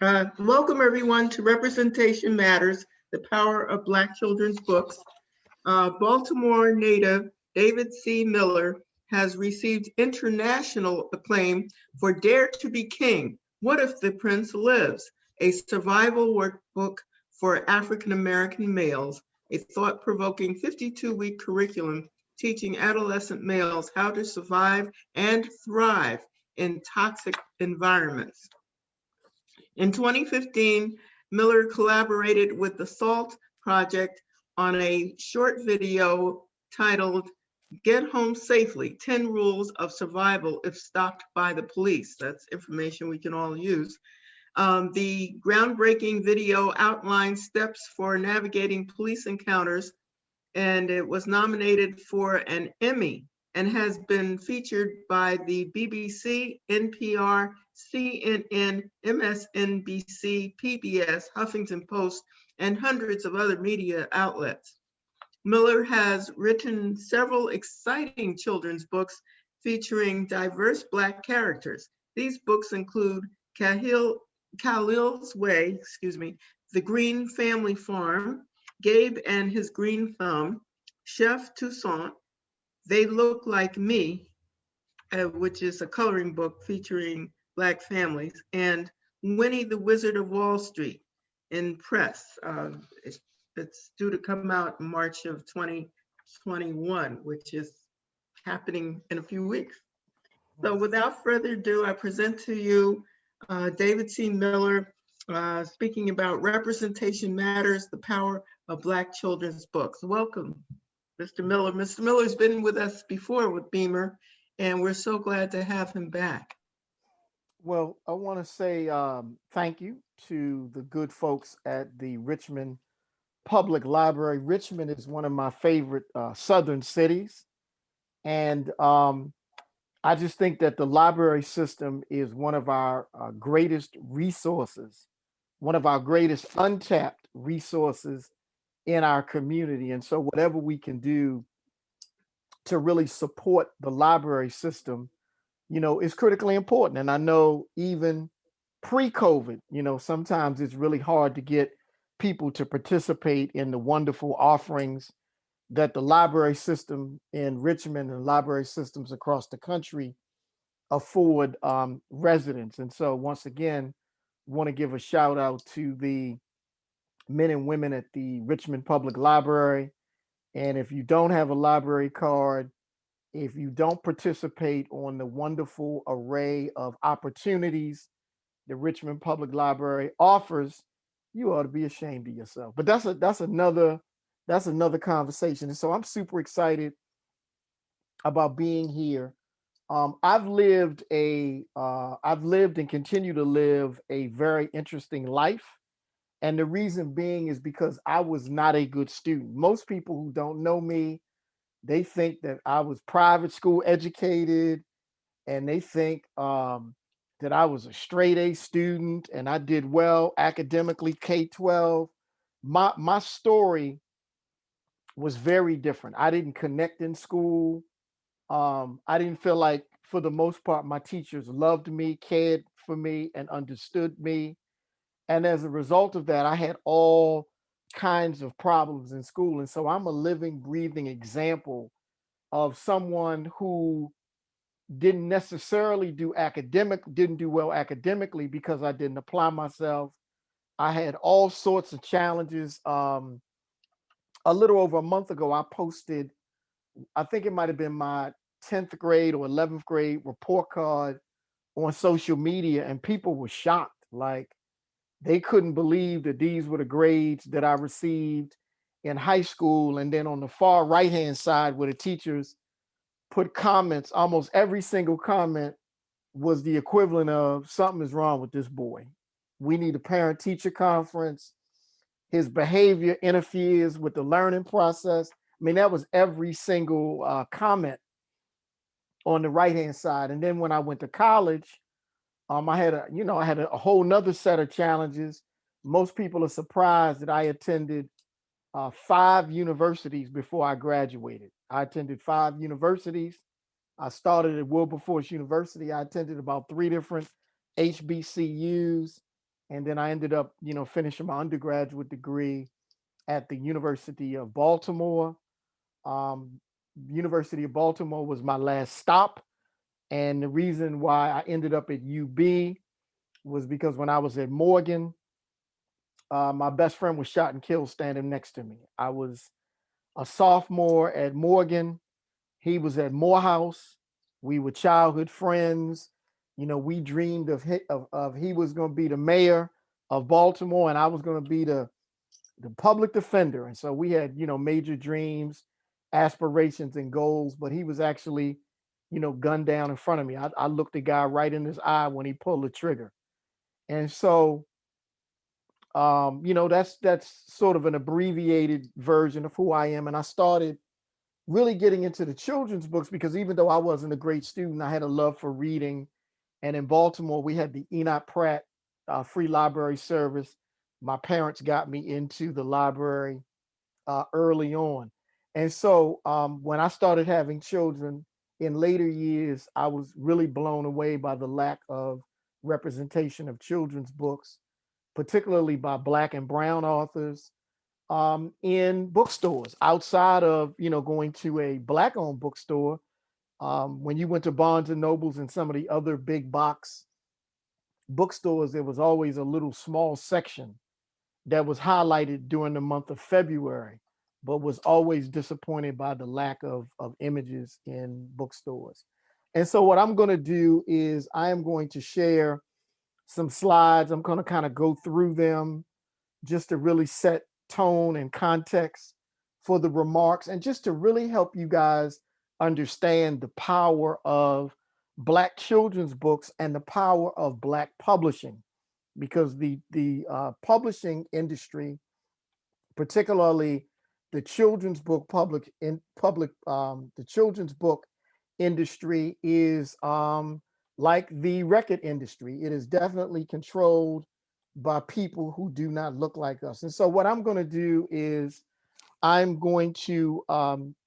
Welcome everyone to Representation Matters, the Power of Black Children's Books. Baltimore native David C. Miller has received international acclaim for Dare to be King, What If the Prince Lives? A survival workbook for African American males, a thought-provoking 52-week curriculum teaching adolescent males how to survive and thrive in toxic environments. In 2015, Miller collaborated with the SALT Project on a short video titled Get Home Safely, 10 Rules of Survival If Stopped by the Police. That's information we can all use. The groundbreaking video outlines steps for navigating police encounters, and it was nominated for an Emmy and has been featured by the BBC, NPR, CNN, MSNBC, PBS, Huffington Post, and hundreds of other media outlets. Miller has written several exciting children's books featuring diverse Black characters. These books include Khalil's Way, The Greene Family Farm, Gabe and His Green Thumb, Chef Toussaint, They Look Like Me, which is a coloring book featuring Black families, and Winnie the Wizard of Wall Street in press. It's due to come out in March of 2021, which is happening in a few weeks. So without further ado, I present to you David C. Miller speaking about Representation Matters, the Power of Black Children's Books. Welcome, Mr. Miller. Mr. Miller's been with us before with Beamer, and we're so glad to have him back. Well, I want to say thank you to the good folks at the Richmond Public Library. Richmond is one of my favorite southern cities. And I just think that the library system is one of our greatest resources, one of our greatest untapped resources in our community. And so whatever we can do to really support the library system, is critically important. And I know even pre-COVID, sometimes it's really hard to get people to participate in the wonderful offerings that the library system in Richmond and library systems across the country afford residents. And so once again, want to give a shout out to the men and women at the Richmond Public Library. And if you don't have a library card, if you don't participate on the wonderful array of opportunities the Richmond Public Library offers, you ought to be ashamed of yourself. But that's another conversation. And so I'm super excited about being here. I've lived and continue to live a very interesting life. And the reason being is because I was not a good student. Most people who don't know me, they think that I was private school educated, and they think that I was a straight A student and I did well academically, K-12. My story was very different. I didn't connect in school. I didn't feel like, for the most part, my teachers loved me, cared for me, and understood me. And as a result of that, I had all kinds of problems in school. And so I'm a living, breathing example of someone who didn't necessarily didn't do well academically because I didn't apply myself. I had all sorts of challenges. A little over a month ago, I posted, I think it might have been my 10th grade or 11th grade report card on social media, and people were shocked. Like, they couldn't believe that these were the grades that I received in high school. And then on the far right-hand side, where the teachers put comments, almost every single comment was the equivalent of something is wrong with this boy. We need a parent-teacher conference. His behavior interferes with the learning process. I mean, that was every single comment on the right-hand side. And then when I went to college, I had a whole nother set of challenges. Most people are surprised that I attended 5 universities before I graduated. I attended 5 universities. I started at Wilberforce University. I attended about 3 different HBCUs. And then I ended up, finishing my undergraduate degree at the University of Baltimore. Um, University of Baltimore was my last stop. And the reason why I ended up at UB was because when I was at Morgan, my best friend was shot and killed standing next to me. I was a sophomore at Morgan. He was at Morehouse. We were childhood friends. We dreamed of he was going to be the mayor of Baltimore, and I was going to be the public defender. And so we had, major dreams, aspirations, and goals. But he was actually, gunned down in front of me. I looked the guy right in his eye when he pulled the trigger. And so, that's sort of an abbreviated version of who I am. And I started really getting into the children's books because even though I wasn't a great student, I had a love for reading. And in Baltimore, we had the Enoch Pratt free library service. My parents got me into the library early on. And so when I started having children in later years, I was really blown away by the lack of representation of children's books, particularly by Black and Brown authors in bookstores outside of, going to a Black owned bookstore. When you went to Barnes and Nobles and some of the other big box bookstores, there was always a little small section that was highlighted during the month of February, but was always disappointed by the lack of images in bookstores. And so what I'm going to do is I am going to share some slides. I'm going to kind of go through them just to really set tone and context for the remarks and just to really help you guys understand the power of Black children's books and the power of Black publishing, because the publishing industry, particularly the children's book the children's book industry, is like the record industry. It is definitely controlled by people who do not look like us. And so what I'm going to do is I'm going to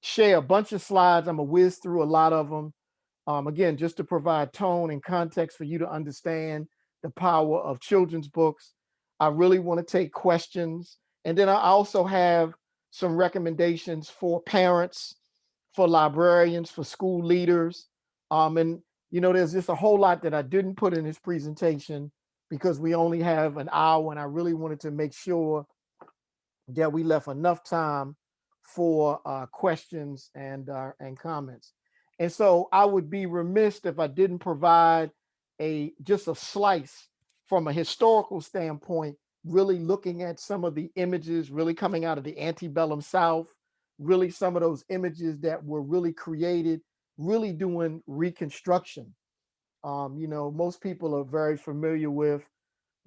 share a bunch of slides. I'm going to whiz through a lot of them. Again, just to provide tone and context for you to understand the power of children's books. I really want to take questions. And then I also have some recommendations for parents, for librarians, for school leaders. And, there's just a whole lot that I didn't put in this presentation because we only have an hour, and I really wanted to make sure that we left enough time for questions and comments. And so I would be remiss if I didn't provide just a slice from a historical standpoint, really looking at some of the images really coming out of the antebellum South, really some of those images that were really created, really doing Reconstruction. Most people are very familiar with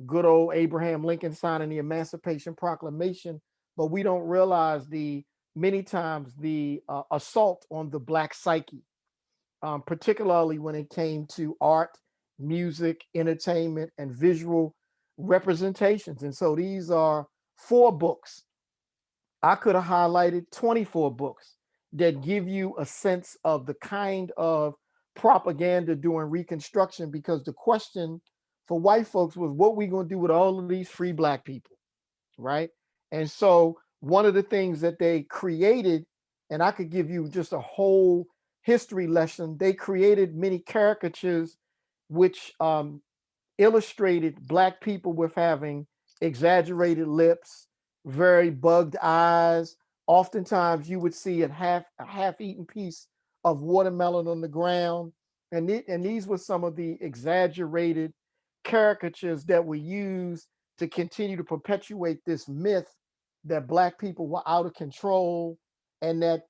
good old Abraham Lincoln signing the Emancipation Proclamation, but we don't realize many times the assault on the Black psyche, particularly when it came to art, music, entertainment, and visual representations. And so these are 4 books. I could have highlighted 24 books that give you a sense of the kind of propaganda during Reconstruction, because the question for white folks was, what we going to do with all of these free Black people, right? And so one of the things that they created, and I could give you just a whole history lesson, they created many caricatures which illustrated Black people with having exaggerated lips, very bugged eyes. Oftentimes you would see a half-eaten piece of watermelon on the ground. And these were some of the exaggerated caricatures that were used to continue to perpetuate this myth that Black people were out of control and that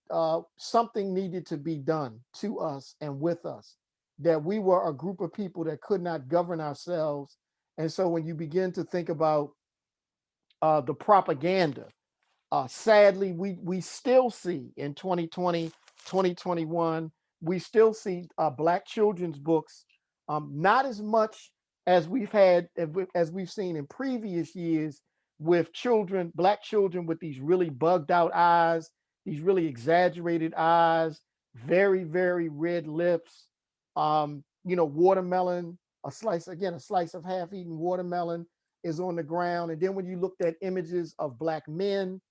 something needed to be done to us and with us, that we were a group of people that could not govern ourselves. And so when you begin to think about the propaganda, sadly, we still see in 2020, 2021, we still see Black children's books, not as much as we've seen in previous years, with children, Black children with these really bugged out eyes, these really exaggerated eyes, very, very red lips, watermelon, a slice of half-eaten watermelon is on the ground. And then when you looked at images of Black men,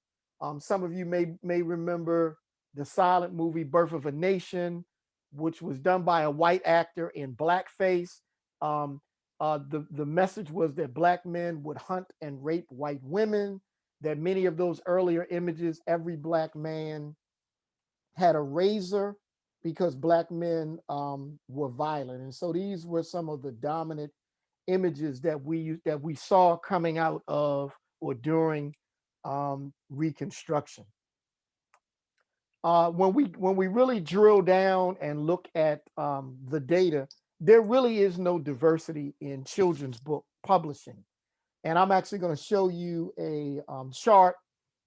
some of you may remember the silent movie Birth of a Nation, which was done by a white actor in blackface. The message was that Black men would hunt and rape white women, that many of those earlier images, every Black man had a razor because Black men were violent. And so these were some of the dominant images that we saw coming out of or during Reconstruction. When we really drill down and look at the data, there really is no diversity in children's book publishing. And I'm actually going to show you a chart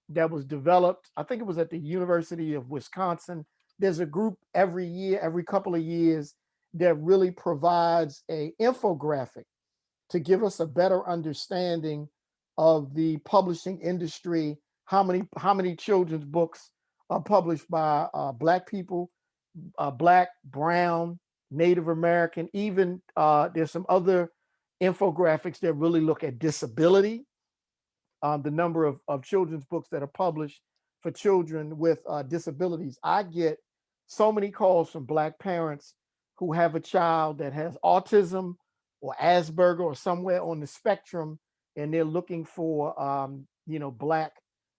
that was developed. I think it was at the University of Wisconsin. There's a group every year, every couple of years, that really provides a infographic to give us a better understanding of the publishing industry, how many children's books are published by Black people, Black, Brown, Native American. Even there's some other infographics that really look at disability, the number of children's books that are published for children with disabilities. I get so many calls from Black parents who have a child that has autism or Asperger or somewhere on the spectrum, and they're looking for Black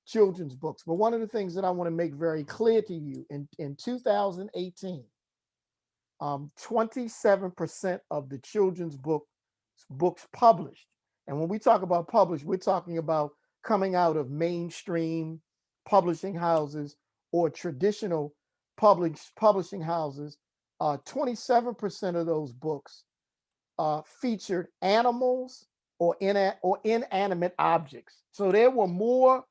children's books. But one of the things that I want to make very clear to you, in 2018, 27% of the children's books published. And when we talk about published, we're talking about coming out of mainstream publishing houses or traditional publishing houses. 27% of those books featured animals or inanimate objects. So there were more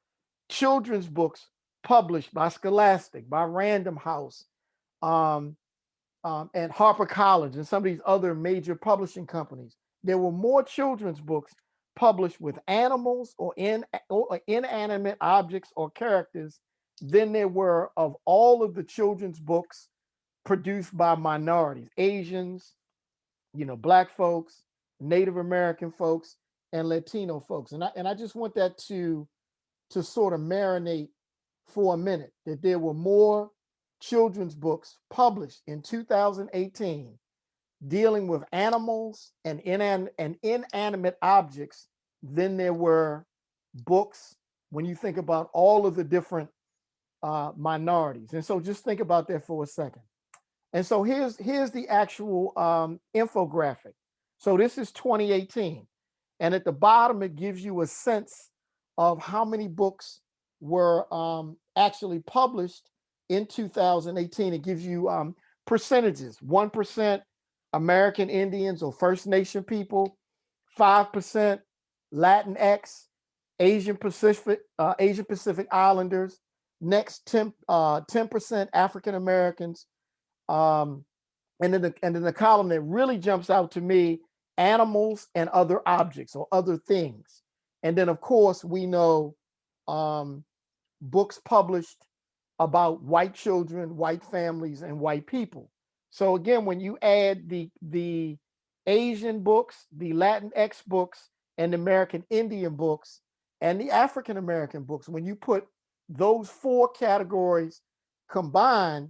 children's books published by Scholastic, by Random House, and HarperCollins and some of these other major publishing companies. There were more children's books published with animals or inanimate objects or characters than there were of all of the children's books produced by minorities, Asians, Black folks, Native American folks, and Latino folks. And I just want that to sort of marinate for a minute, that there were more children's books published in 2018 dealing with animals and inanimate objects than there were books when you think about all of the different minorities. And so just think about that for a second. And so here's the actual infographic. So this is 2018. And at the bottom, it gives you a sense of how many books were actually published in 2018. It gives you percentages: 1% American Indians or First Nation people, 5% Latinx, Asian Pacific Islanders, next 10% African Americans, and then the column that really jumps out to me: animals and other objects or other things. And then of course we know books published about white children, white families, and white people. So again, when you add the Asian books, the Latinx books, and the American Indian books, and the African American books, when you put those four categories combined,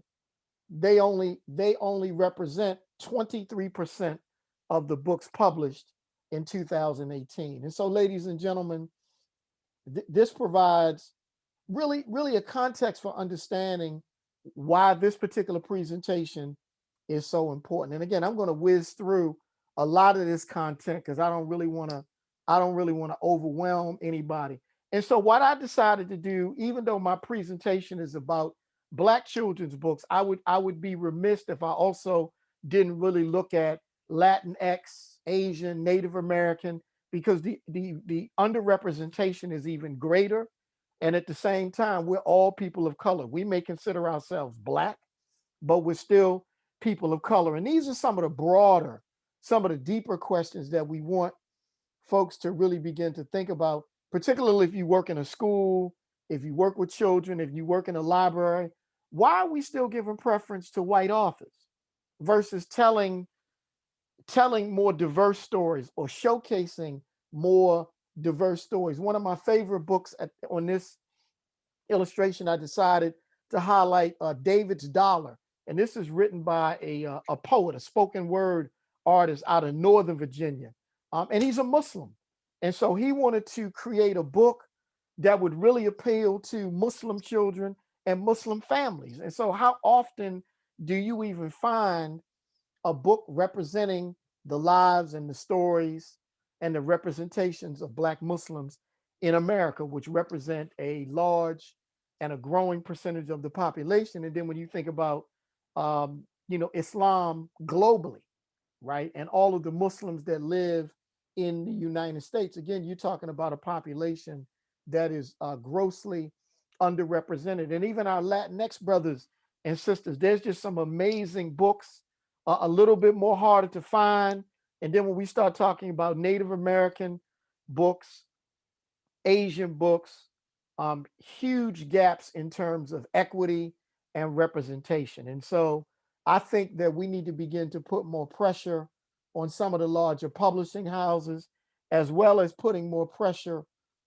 they only represent 23% of the books published in 2018. And so, ladies and gentlemen, this provides really a context for understanding why this particular presentation is so important. And again, I'm going to whiz through a lot of this content because I don't really want to overwhelm anybody. And so what I decided to do, even though my presentation is about Black children's books, I would be remiss if I also didn't really look at Latinx, Asian, Native American, because the underrepresentation is even greater. And at the same time, we're all people of color. We may consider ourselves Black, but we're still people of color. And these are some of the deeper questions that we want folks to really begin to think about, particularly if you work in a school, if you work with children, if you work in a library. Why are we still giving preference to white authors versus telling more diverse stories or showcasing more diverse stories. One of my favorite books on this illustration, I decided to highlight David's Dollar. And this is written by a poet, a spoken word artist out of Northern Virginia. And he's a Muslim. And so he wanted to create a book that would really appeal to Muslim children and Muslim families. And so how often do you even find a book representing the lives and the stories and the representations of Black Muslims in America, which represent a large and a growing percentage of the population? And then when you think about, Islam globally, right, and all of the Muslims that live in the United States, again, you're talking about a population that is grossly underrepresented. And even our Latinx brothers and sisters, there's just some amazing books, a little bit more harder to find. And then when we start talking about Native American books, Asian books, huge gaps in terms of equity and representation. And so I think that we need to begin to put more pressure on some of the larger publishing houses, as well as putting more pressure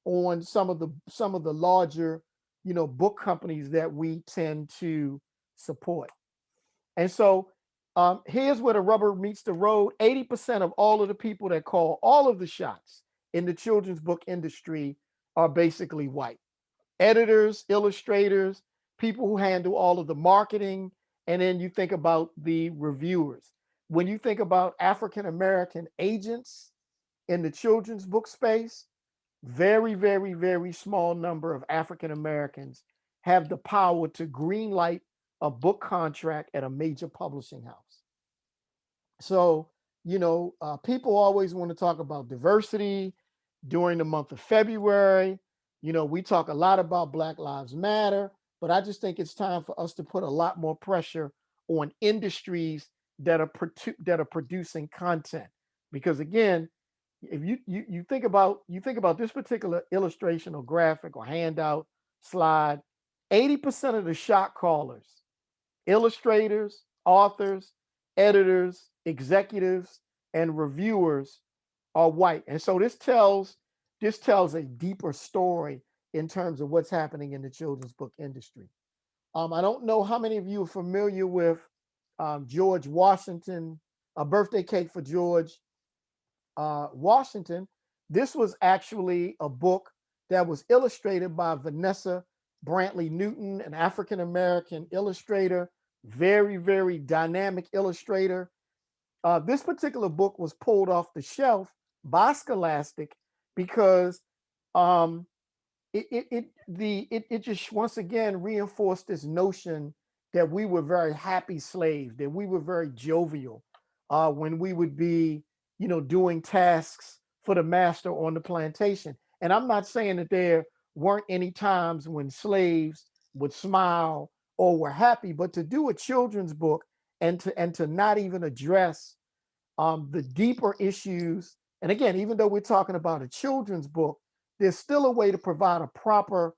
on some of the larger, book companies that we tend to support. And so here's where the rubber meets the road. 80% of all of the people that call all of the shots in the children's book industry are basically white. Editors, illustrators, people who handle all of the marketing, and then you think about the reviewers. When you think about African American agents in the children's book space, very, very, very small number of African Americans have the power to greenlight a book contract at a major publishing house. So, people always want to talk about diversity during the month of February. We talk a lot about Black Lives Matter, but I just think it's time for us to put a lot more pressure on industries that are producing content. Because again, if you think about this particular illustration or graphic or handout slide, 80% of the shot callers, illustrators, authors, editors, executives, and reviewers are white. And so this tells a deeper story in terms of what's happening in the children's book industry. I don't know how many of you are familiar with George Washington, A Birthday Cake for George Washington. This was actually a book that was illustrated by Vanessa Brantley Newton, an African-American illustrator, very, very dynamic illustrator. This particular book was pulled off the shelf by Scholastic because it just once again reinforced this notion that we were very happy slaves, that we were very jovial when we would be, doing tasks for the master on the plantation. And I'm not saying that there weren't any times when slaves would smile or were happy, but to do a children's book and to not even address the deeper issues. And again, even though we're talking about a children's book, there's still a way to provide a proper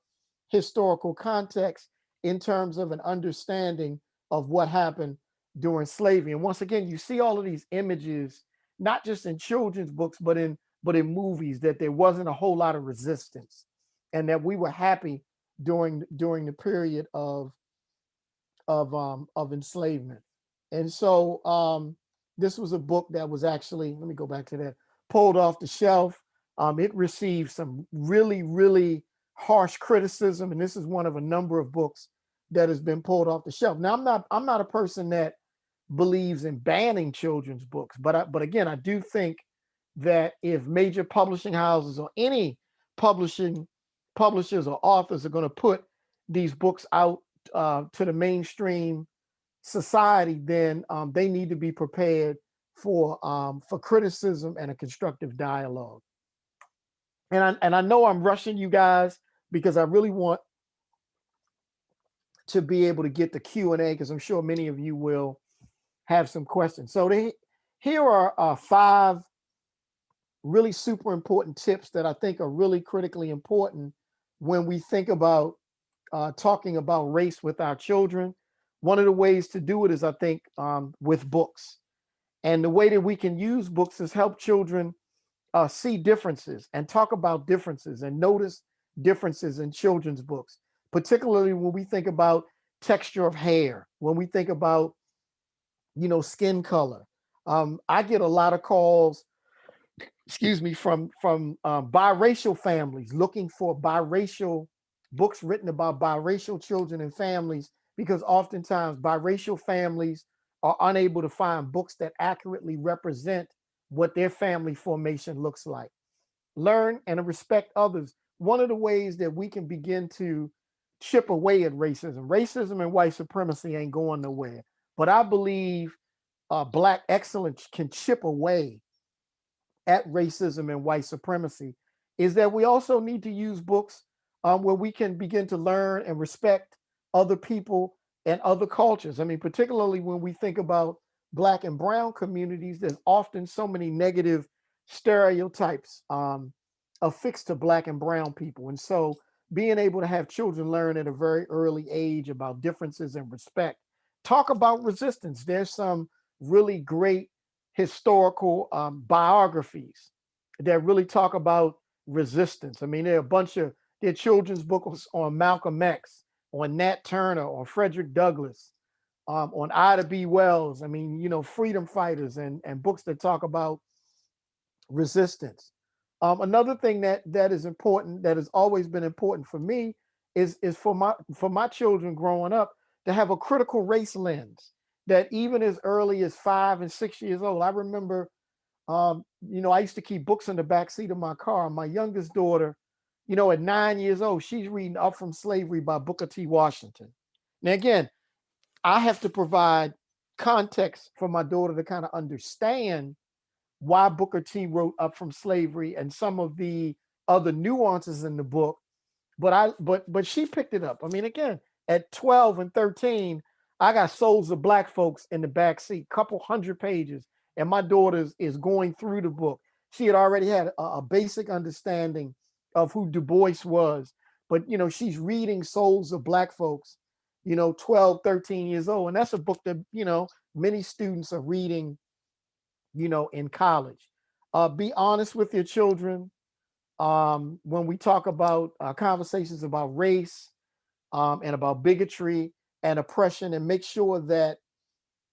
historical context in terms of an understanding of what happened during slavery. And once again, you see all of these images, not just in children's books, but in movies, that there wasn't a whole lot of resistance and that we were happy during the period of enslavement. And so this was a book that was actually, let me go back to that, pulled off the shelf. It received some really, really harsh criticism, and this is one of a number of books that has been pulled off the shelf. Now, I'm not a person that believes in banning children's books, but again, I do think that if major publishing houses or any publishers or authors are going to put these books out to the mainstream society, then they need to be prepared for criticism and a constructive dialogue. And I know I'm rushing you guys because I really want to be able to get the Q&A, because I'm sure many of you will have some questions. So here are 5 really super important tips that I think are really critically important when we think about talking about race with our children. One of the ways to do it is, I think, with books. And the way that we can use books is help children see differences and talk about differences and notice differences in children's books, particularly when we think about texture of hair, when we think about, skin color. I get a lot of calls, from biracial families looking for biracial books written about biracial children and families, because oftentimes biracial families are unable to find books that accurately represent what their family formation looks like. Learn and respect others. One of the ways that we can begin to chip away at racism and white supremacy ain't going nowhere. But I believe Black excellence can chip away at racism and white supremacy, is that we also need to use books where we can begin to learn and respect other people and other cultures. I mean, particularly when we think about Black and brown communities, there's often so many negative stereotypes affixed to Black and brown people. And so being able to have children learn at a very early age about differences and respect. Talk about resistance. There's some really great historical biographies that really talk about resistance. I mean, there are children's books on Malcolm X, on Nat Turner, on Frederick Douglass, on Ida B. Wells. I mean, freedom fighters and books that talk about resistance. Another thing that is important, that has always been important for me, is for my children growing up to have a critical race lens. That even as early as 5 and 6 years old, I remember, I used to keep books in the back seat of my car. My youngest daughter, at 9 years old, she's reading Up From Slavery by Booker T. Washington. Now, again, I have to provide context for my daughter to kind of understand why Booker T wrote Up From Slavery and some of the other nuances in the book. But she picked it up. I mean, again, at 12 and 13, I got Souls of Black Folks in the back seat, couple hundred pages, and my daughter is going through the book. She had already had a basic understanding of who Du Bois was, but she's reading Souls of Black Folks, 12, 13 years old, and that's a book that many students are reading, in college. Be honest with your children. When we talk about conversations about race and about bigotry and oppression, and make sure that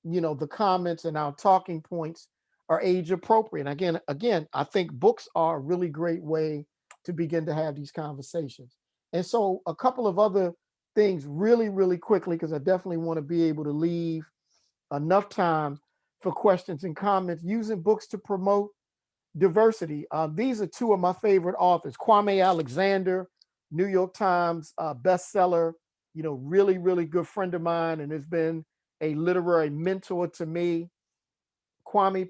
the comments and our talking points are age appropriate. Again, I think books are a really great way to begin to have these conversations. And so a couple of other things really, really quickly, because I definitely want to be able to leave enough time for questions and comments. Using books to promote diversity. These are two of my favorite authors. Kwame Alexander, New York Times bestseller, really, really good friend of mine, and has been a literary mentor to me. Kwame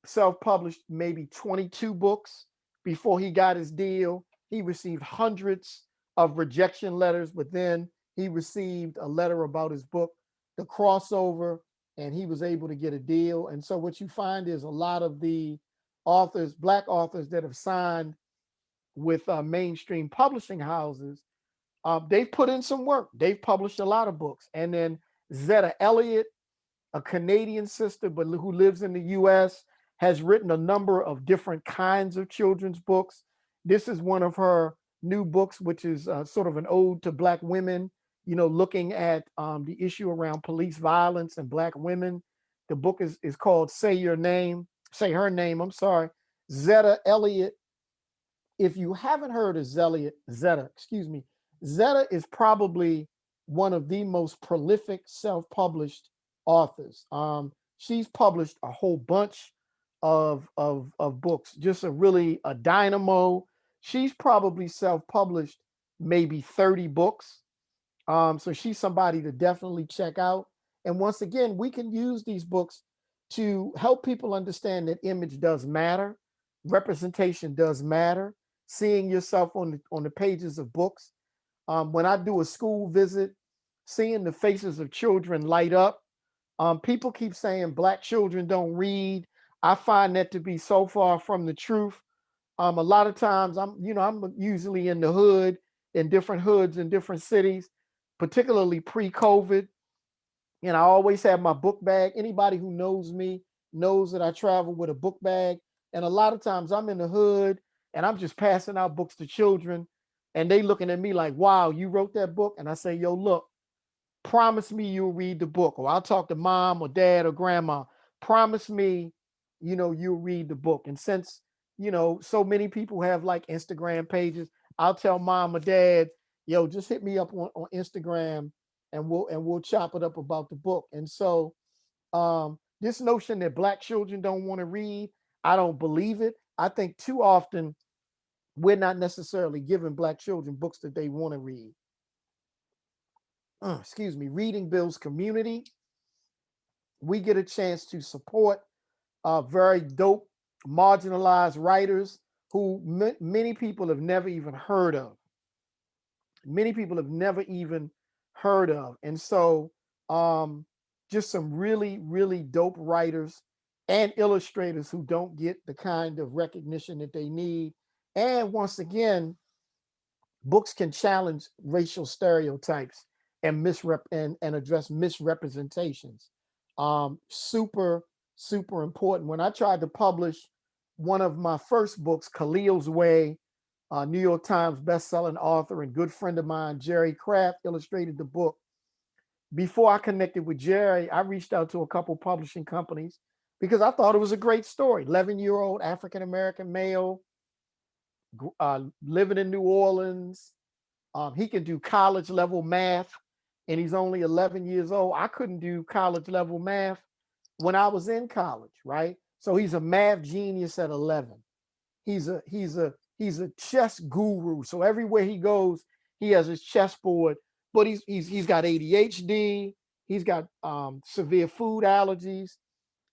self-published maybe 22 books before he got his deal. He received hundreds of rejection letters, but then he received a letter about his book, The Crossover, and he was able to get a deal. And so what you find is a lot of the authors, Black authors that have signed with mainstream publishing houses, they've put in some work. They've published a lot of books. And then Zetta Elliott, a Canadian sister, but who lives in the US, has written a number of different kinds of children's books. This is one of her new books, which is sort of an ode to Black women, looking at the issue around police violence and Black women. The book is called Say Her Name, I'm sorry. Zetta Elliott. If you haven't heard of Zetta is probably one of the most prolific self-published authors. She's published a whole bunch of books, just a dynamo. She's probably self-published maybe 30 books. So she's somebody to definitely check out. And once again, we can use these books to help people understand that image does matter, representation does matter, seeing yourself on the pages of books. When I do a school visit, seeing the faces of children light up. People keep saying Black children don't read. I find that to be so far from the truth. A lot of times I'm usually in the hood, in different hoods in different cities, particularly pre-COVID. And I always have my book bag. Anybody who knows me knows that I travel with a book bag. And a lot of times I'm in the hood and I'm just passing out books to children and they looking at me like, wow, you wrote that book? And I say, yo, look, promise me you'll read the book, or I'll talk to mom or dad or grandma. Promise me, you'll read the book. And since, so many people have like Instagram pages, I'll tell mom or dad, yo, just hit me up on Instagram and we'll chop it up about the book. And so this notion that Black children don't want to read, I don't believe it. I think too often we're not necessarily giving Black children books that they want to read. Excuse me. Reading builds community. We get a chance to support very dope, marginalized writers who many people have never even heard of. Many people have never even heard of. And so just some really, really dope writers and illustrators who don't get the kind of recognition that they need. And once again, books can challenge racial stereotypes and and address misrepresentations. Super, super important. When I tried to publish one of my first books, Khalil's Way, New York Times bestselling author and good friend of mine, Jerry Craft, illustrated the book. Before I connected with Jerry, I reached out to a couple publishing companies because I thought it was a great story. 11-year-old African-American male, living in New Orleans. He can do college level math and he's only 11 years old. I couldn't do college level math when I was in college, right? So he's a math genius at 11. He's a chess guru. So everywhere he goes, he has his chessboard. But he's got ADHD. He's got severe food allergies.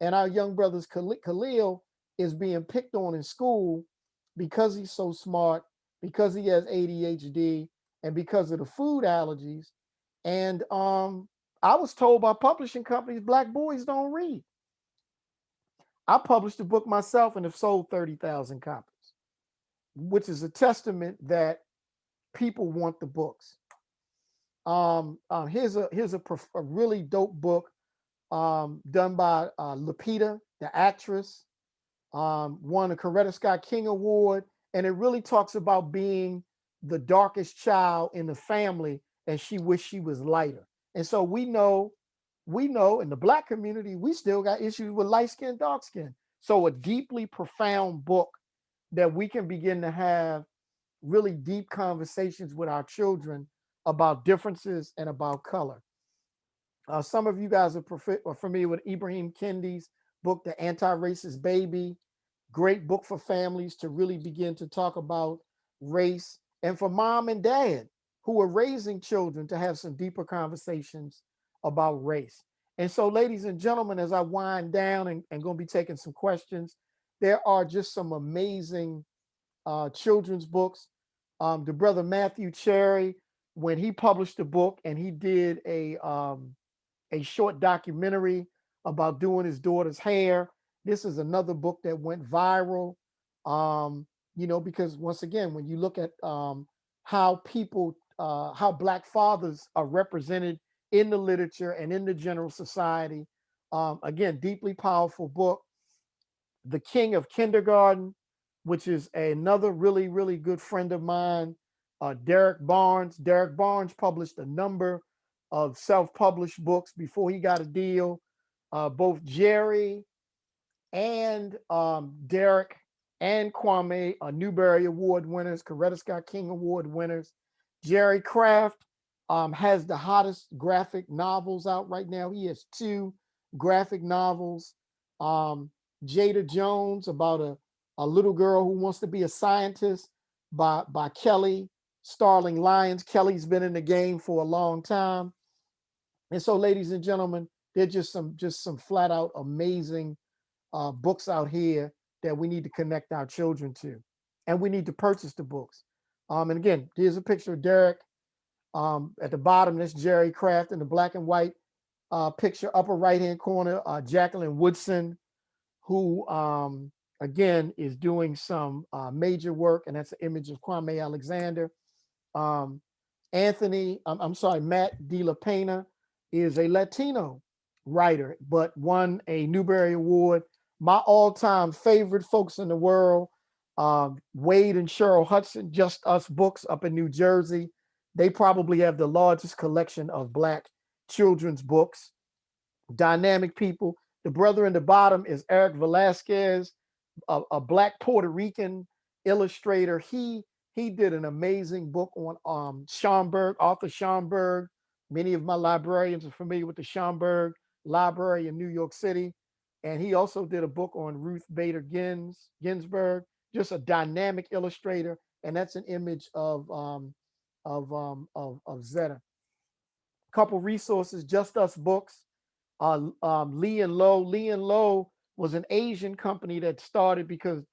And our young brother's Khalil is being picked on in school because he's so smart, because he has ADHD, and because of the food allergies. And I was told by publishing companies, Black boys don't read. I published a book myself and have sold 30,000 copies, which is a testament that people want the books. Here's a really dope book done by Lupita, the actress, won a Coretta Scott King Award, and it really talks about being the darkest child in the family, and she wished she was lighter. And so we know in the Black community, we still got issues with light skin, dark skin. So a deeply profound book that we can begin to have really deep conversations with our children about differences and about color. Some of you guys are familiar with Ibrahim Kendi's book, The Anti-Racist Baby. Great book for families to really begin to talk about race, and for mom and dad who are raising children to have some deeper conversations about race. And so, ladies and gentlemen, as I wind down and going to be taking some questions, there are just some amazing children's books. The brother Matthew Cherry, when he published a book and he did a short documentary about doing his daughter's hair. This is another book that went viral. Because once again, when you look at how Black fathers are represented in the literature and in the general society, again, deeply powerful book. The King of Kindergarten, which is another really, really good friend of mine, Derek Barnes. Derek Barnes published a number of self-published books before he got a deal. Both Jerry and Derek and Kwame are Newbery Award winners, Coretta Scott King Award winners. Jerry Craft has the hottest graphic novels out right now. He has 2 graphic novels. Jada Jones, about a little girl who wants to be a scientist, by Kelly Starling Lyons. Kelly's been in the game for a long time. And so, ladies and gentlemen, they're just some flat out amazing books out here that we need to connect our children to, and we need to purchase the books. And again, here's a picture of Derek. At the bottom, that's Jerry Craft in the black and white picture. Upper right-hand corner, Jacqueline Woodson, who again is doing some major work, and that's an image of Kwame Alexander. Matt De La Pena is a Latino writer, but won a Newbery Award my all-time favorite folks in the world, Wade and Cheryl Hudson, Just Us Books up in New Jersey. They probably have the largest collection of Black children's books. Dynamic people. The brother in the bottom is Eric Velasquez, a Black Puerto Rican illustrator. He did an amazing book on Schomburg, Arthur Schomburg. Many of my librarians are familiar with the Schomburg Library in New York City. And he also did a book on Ruth Bader Ginsburg, just a dynamic illustrator. And that's an image of Zeta. Couple resources, Just Us Books, Lee and Low. Lee and Low was an Asian company that started because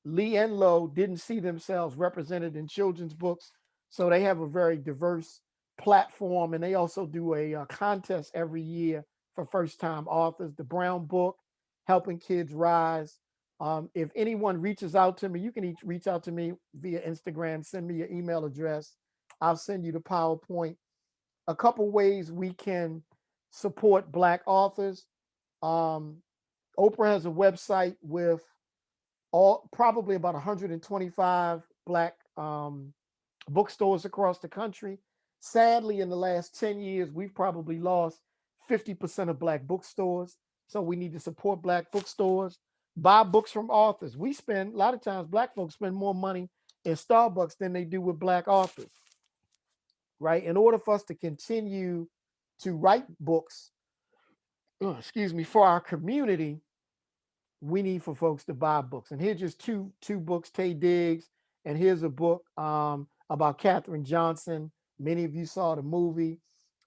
Lee and Low didn't see themselves represented in children's books. So they have a very diverse platform, and they also do a contest every year for first-time authors. The Brown Book, Helping Kids Rise. If anyone reaches out to me, you can reach out to me via Instagram, send me your email address. I'll send you the PowerPoint. A couple ways we can support Black authors. Oprah has a website with probably about 125 Black bookstores across the country. Sadly, in the last 10 years, we've probably lost 50% of Black bookstores. So we need to support Black bookstores, buy books from authors. We spend, a lot of times, Black folks spend more money in Starbucks than they do with Black authors, right? In order for us to continue to write books, for our community, we need for folks to buy books. And here's just two books, Tay Diggs, and here's a book about Katherine Johnson. Many of you saw the movie.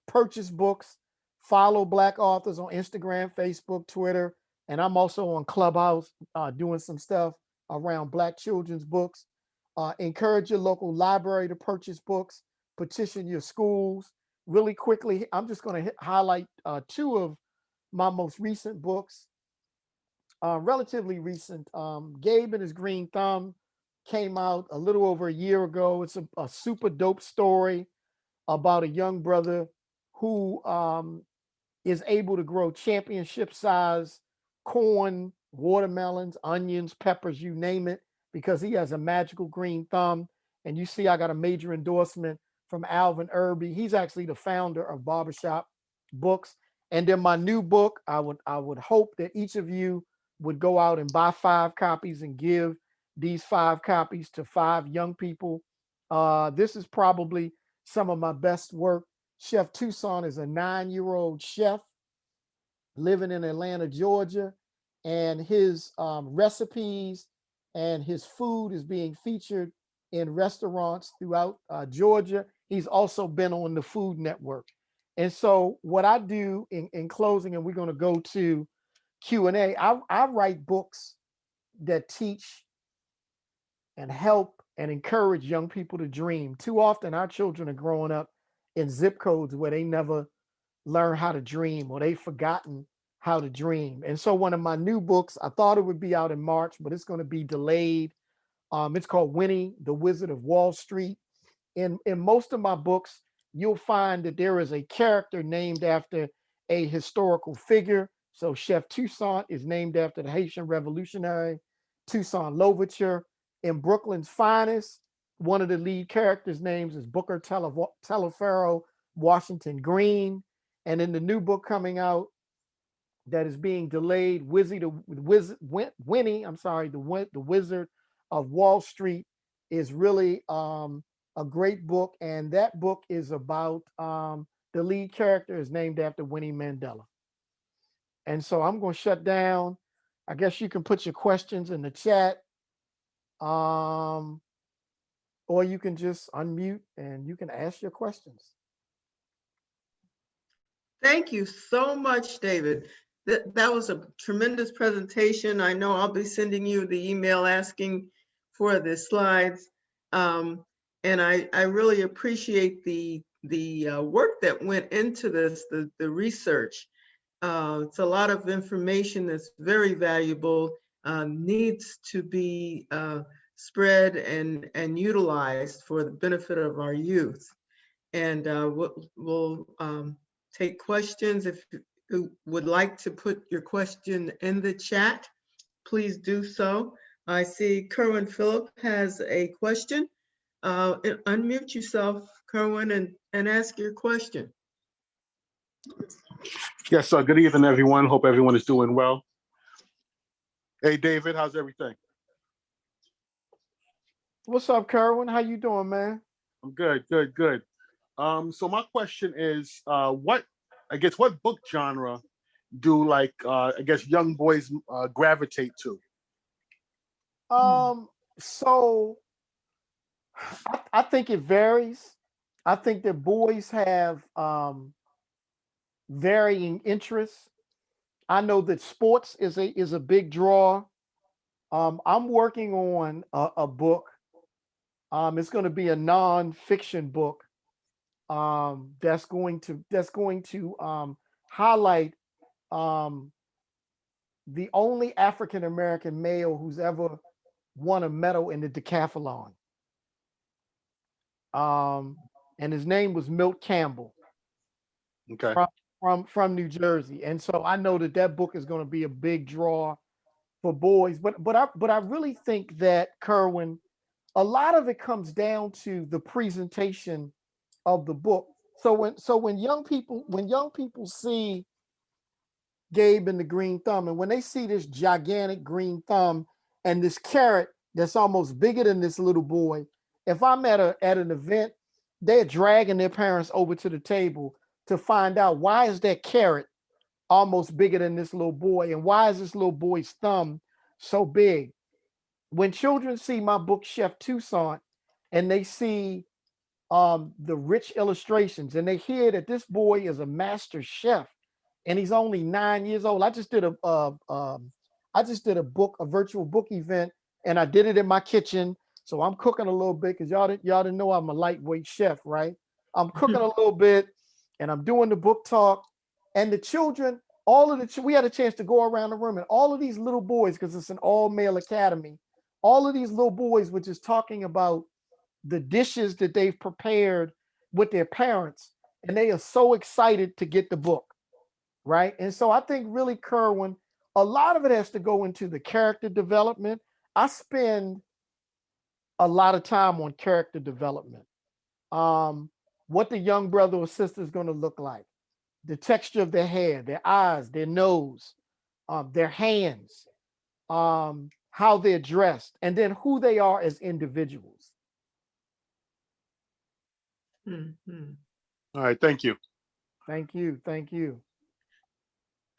Purchase books, follow Black authors on Instagram, Facebook, Twitter, and I'm also on Clubhouse doing some stuff around Black children's books. Encourage your local library to purchase books, petition your schools. Really quickly, I'm just going to highlight two of my most recent books. Relatively recent. Gabe His Green Thumb came out a little over a year ago. It's a super dope story about a young brother who is able to grow championship size corn, watermelons, onions, peppers, you name it, because he has a magical green thumb. And you see, I got a major endorsement from Alvin Irby. He's actually the founder of Barbershop Books. And then my new book, I would hope that each of you would go out and buy 5 copies and give these 5 copies to 5 young people. This is probably some of my best work. Chef Toussaint is a 9-year-old chef living in Atlanta, Georgia, and his recipes and his food is being featured in restaurants throughout Georgia. He's also been on the Food Network. And so what I do in closing, and we're going to go to Q&A, I write books that teach and help and encourage young people to dream. Too often our children are growing up in zip codes where they never learn how to dream, or they've forgotten how to dream. And so one of my new books, I thought it would be out in March, but it's going to be delayed. It's called Winnie, the Wizard of Wall Street. In most of my books, you'll find that there is a character named after a historical figure. So Chef Toussaint is named after the Haitian revolutionary Toussaint Louverture. In Brooklyn's Finest, one of the lead characters' names is Booker Telephero Washington Greene. And in the new book coming out that is being delayed, Winnie, the Wizard of Wall Street, is really a great book. And that book is about the lead character is named after Winnie Mandela. And so I'm going to shut down. I guess you can put your questions in the chat. Or you can just unmute and you can ask your questions. Thank you so much, David. That was a tremendous presentation. I know I'll be sending you the email asking for the slides. And I really appreciate the work that went into this, the research. It's a lot of information that's very valuable, needs to be spread and utilized for the benefit of our youth. And we'll take questions. who would like to put your question in the chat, please do so. I see Kerwin Phillip has a question. Unmute yourself, Kerwin, and ask your question. Yes, good evening, everyone. Hope everyone is doing well. Hey, David, how's everything? What's up, Kerwin? How you doing, man? I'm good, good, good. So my question is, what book genre do young boys gravitate to? So I think it varies. I think that boys have varying interests. I know that sports is a big draw. I'm working on a book. It's going to be a non-fiction book. That's going to highlight the only African American male who's ever won a medal in the decathlon. And his name was Milt Campbell. Okay. From New Jersey. And so I know that book is going to be a big draw for boys. But I really think that, Kerwin, a lot of it comes down to the presentation of the book. So when young people see Gabe and the Green Thumb, and when they see this gigantic green thumb and this carrot that's almost bigger than this little boy, if I'm at an event, they're dragging their parents over to the table to find out, why is that carrot almost bigger than this little boy, and why is this little boy's thumb so big? When children see my book, Chef Toussaint, and they see the rich illustrations, and they hear that this boy is a master chef and he's only 9 years old. I just did a virtual book event, and I did it in my kitchen. So I'm cooking a little bit, because y'all didn't know I'm a lightweight chef, right? I'm cooking a little bit, and I'm doing the book talk, and the children, we had a chance to go around the room, and all of these little boys, because it's an all-male academy, all of these little boys were just talking about the dishes that they've prepared with their parents, and they are so excited to get the book, right? And so I think, really, Kerwin, a lot of it has to go into the character development. I spend a lot of time on character development. What the young brother or sister is going to look like, the texture of their hair, their eyes, their nose, their hands, how they're dressed, and then who they are as individuals. Mm-hmm. All right, thank you. Thank you.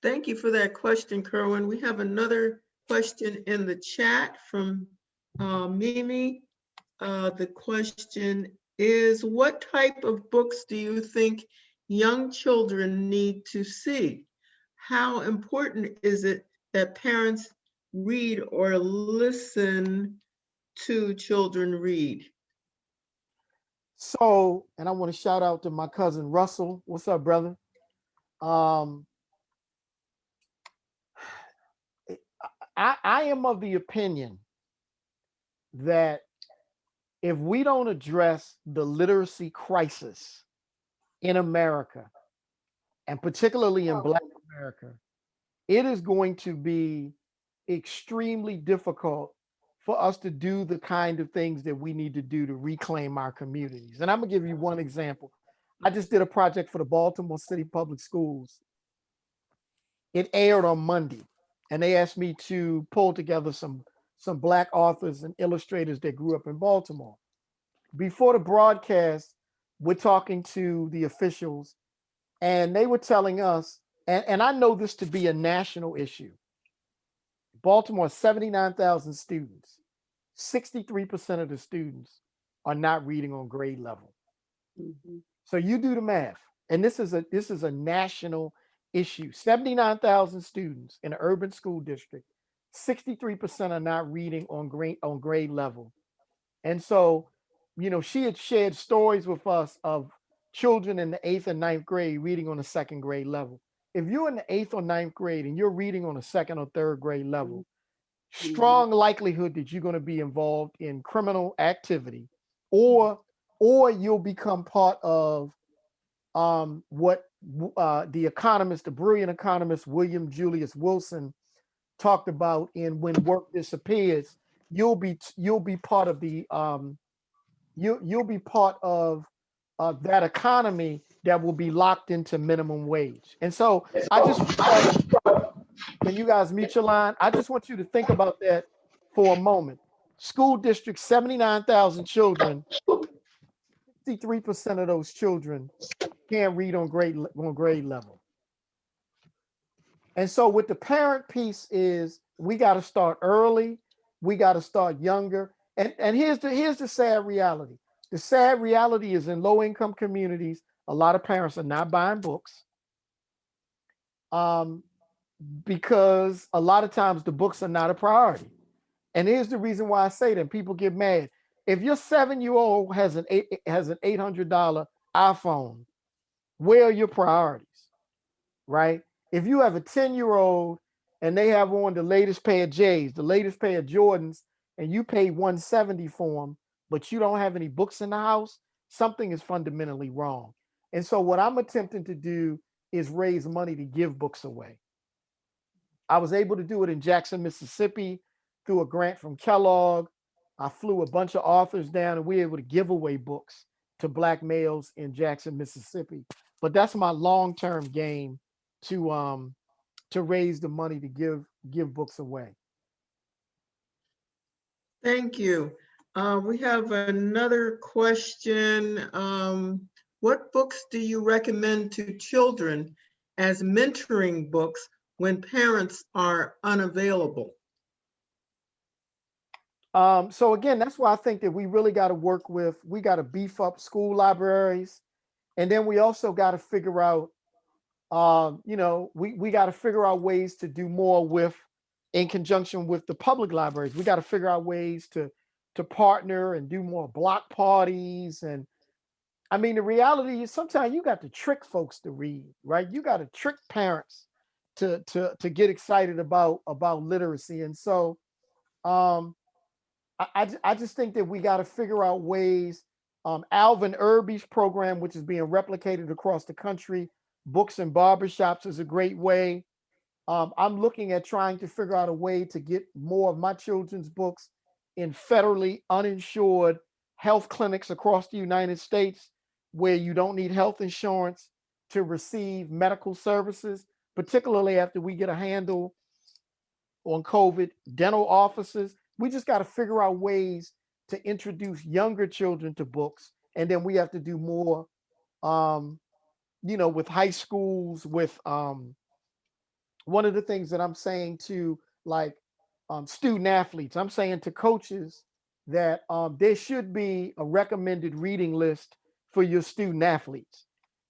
Thank you for that question, Kerwin. We have another question in the chat from Mimi. The question is, what type of books do you think young children need to see? How important is it that parents read or listen to children read? So, and I want to shout out to my cousin Russell. What's up, brother? I am of the opinion that if we don't address the literacy crisis in America, and particularly in Black America, it is going to be extremely difficult for us to do the kind of things that we need to do to reclaim our communities. And I'm gonna give you one example. I just did a project for the Baltimore City Public Schools. It aired on Monday, and they asked me to pull together some Black authors and illustrators that grew up in Baltimore. Before the broadcast, we're talking to the officials, and they were telling us, and I know this to be a national issue. Baltimore, 79,000 students. 63% of the students are not reading on grade level. Mm-hmm. So you do the math, and this is a national issue. 79,000 students in an urban school district. 63% are not reading on grade level. And so, she had shared stories with us of children in the 8th and 9th grade reading on a 2nd grade level. If you're in the 8th or 9th grade and you're reading on a 2nd or 3rd grade level, strong likelihood that you're going to be involved in criminal activity, or you'll become part of what the brilliant economist William Julius Wilson talked about in When Work Disappears. You'll be part of the you'll be part of that economy that will be locked into minimum wage. And so I just can you guys mute your line? I just want you to think about that for a moment. School district, 79,000 children, 63% of those children can't read on grade level. And so with the parent piece is we got to start early, we got to start younger. And here's the sad reality. The sad reality is in low income communities, a lot of parents are not buying books. Because a lot of times the books are not a priority. And here's the reason why I say that. People get mad. If your 7-year-old has an $800 iPhone, where are your priorities, right? If you have a 10-year-old and they have on the latest pair of J's, the latest pair of Jordans, and you pay $170 for them, but you don't have any books in the house, something is fundamentally wrong. And so what I'm attempting to do is raise money to give books away. I was able to do it in Jackson, Mississippi through a grant from Kellogg. I flew a bunch of authors down and we were able to give away books to Black males in Jackson, Mississippi. But that's my long-term game to raise the money to give books away. Thank you. We have another question. What books do you recommend to children as mentoring books when parents are unavailable? So again, that's why I think that we really got to beef up school libraries. And then we also got to figure out, we got to figure out ways to do more in conjunction with the public libraries. We got to figure out ways to partner and do more block parties. And I mean, the reality is sometimes you got to trick folks to read, right? You got to trick parents to get excited about literacy. And so I just think that we got to figure out ways. Alvin Irby's program, which is being replicated across the country, Books and Barbershops, is a great way. I'm looking at trying to figure out a way to get more of my children's books in federally uninsured health clinics across the United States where you don't need health insurance to receive medical services, particularly after we get a handle on COVID. Dental offices. We just got to figure out ways to introduce younger children to books. And then we have to do more, with high schools, with one of the things that I'm saying to student athletes, I'm saying to coaches that there should be a recommended reading list for your student athletes.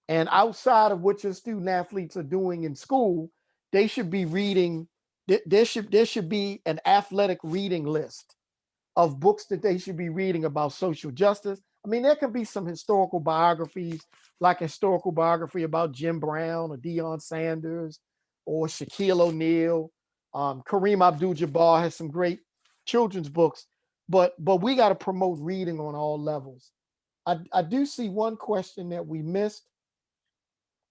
And outside of what your student athletes are doing in school, they should be reading. There should be an athletic reading list of books that they should be reading about social justice. I mean, there can be some historical biographies, like a historical biography about Jim Brown or Deion Sanders or Shaquille O'Neal. Kareem Abdul-Jabbar has some great children's books, but we got to promote reading on all levels. I do see one question that we missed,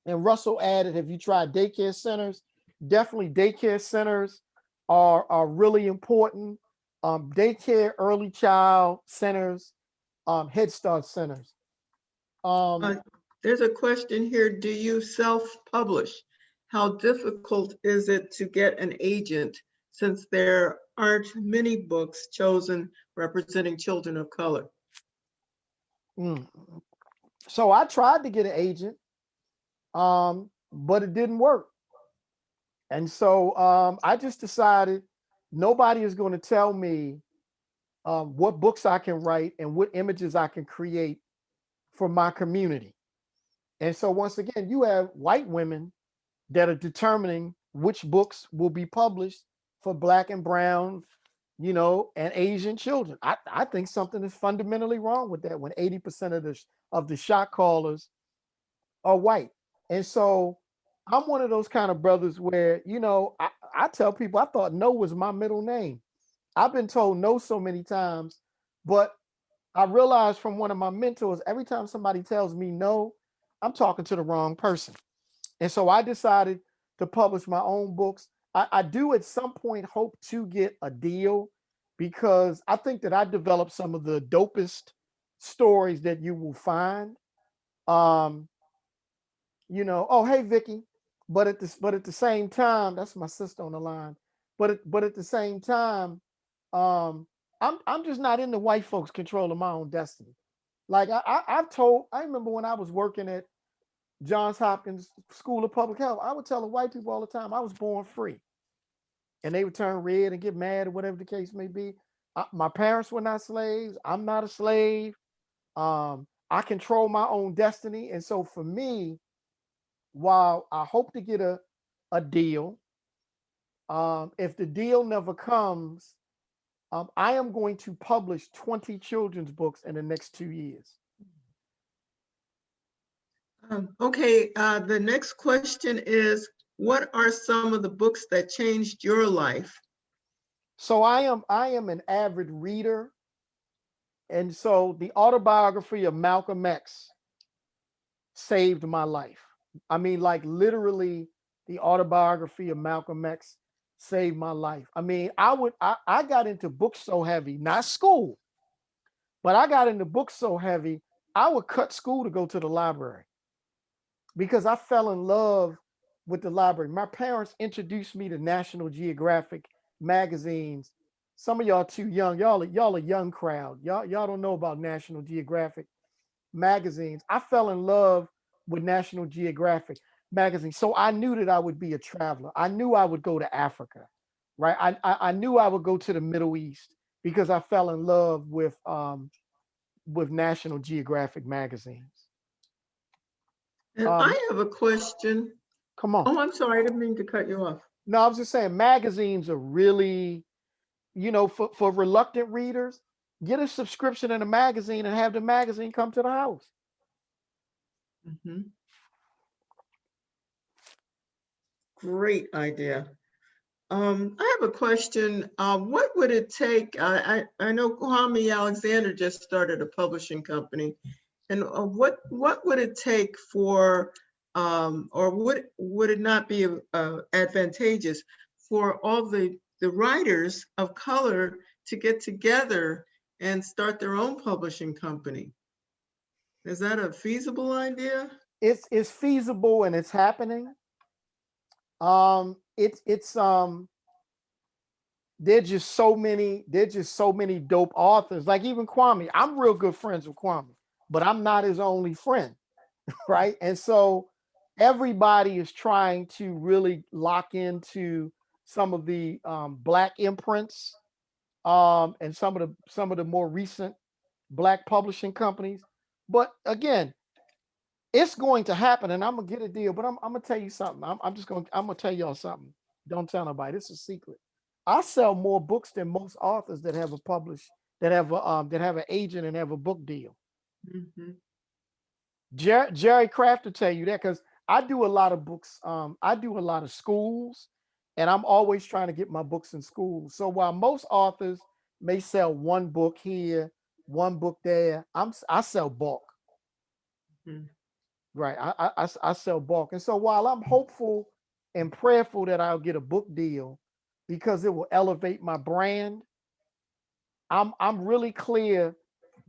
and Russell added, have you tried daycare centers? Definitely daycare centers are really important. Daycare, early child centers, Head Start centers. There's a question here. Do you self-publish? How difficult is it to get an agent since there aren't many books chosen representing children of color? So I tried to get an agent, but it didn't work. And so I just decided nobody is going to tell me what books I can write and what images I can create for my community. And so once again, you have white women that are determining which books will be published for Black and brown, and Asian children. I think something is fundamentally wrong with that when 80% of the shot callers are white. And so I'm one of those kind of brothers where, I tell people I thought No was my middle name. I've been told no so many times, but I realized from one of my mentors, every time somebody tells me no, I'm talking to the wrong person. And so I decided to publish my own books. I do at some point hope to get a deal because I think that I developed some of the dopest stories that you will find. Um, oh hey Vicky, but at the same time, that's my sister on the line. But at the same time, um, I'm just not into white folks controlling my own destiny. Like I remember when I was working at Johns Hopkins School of Public Health, I would tell the white people all the time I was born free, and they would turn red and get mad or whatever the case may be. My parents were not slaves. I'm not a slave. I control my own destiny, and so for me, while I hope to get a deal, if the deal never comes, I am going to publish 20 children's books in the next 2 years. Okay, the next question is, what are some of the books that changed your life? So I am an avid reader, and so the autobiography of Malcolm X saved my life. I mean, like literally, the autobiography of Malcolm X saved my life. I mean, I got into books so heavy, not school, but I got into books so heavy, I would cut school to go to the library because I fell in love with the library. My parents introduced me to National Geographic magazines. Some of y'all too young. Y'all a young crowd. Y'all don't know about National Geographic magazines. I fell in love with National Geographic magazine. So I knew that I would be a traveler. I knew I would go to Africa, right? I knew I would go to the Middle East because I fell in love with National Geographic magazines. And I have a question. Come on. Oh, I'm sorry, I didn't mean to cut you off. No, I was just saying magazines are really, for reluctant readers, get a subscription in a magazine and have the magazine come to the house. Mm-hmm. Great idea. I have a question. What would it take? I know Kwame Alexander just started a publishing company, and what would it take for, or would it not be advantageous for all the writers of color to get together and start their own publishing company? Is that a feasible idea? It's feasible and it's happening. There's just so many dope authors. Like even Kwame, I'm real good friends with Kwame, but I'm not his only friend, right? And so everybody is trying to really lock into some of the Black imprints, and some of the more recent Black publishing companies. But again, it's going to happen, and I'm gonna get a deal. But I'm gonna tell you something. I'm gonna tell y'all something. Don't tell nobody. This is a secret. I sell more books than most authors that have that have an agent and have a book deal. Mm-hmm. Jerry Kraft will tell you that because I do a lot of books. I do a lot of schools, and I'm always trying to get my books in schools. So while most authors may sell one book here, one book there, I sell bulk. Mm-hmm. Right. I sell bulk. And so while I'm hopeful and prayerful that I'll get a book deal because it will elevate my brand, I'm really clear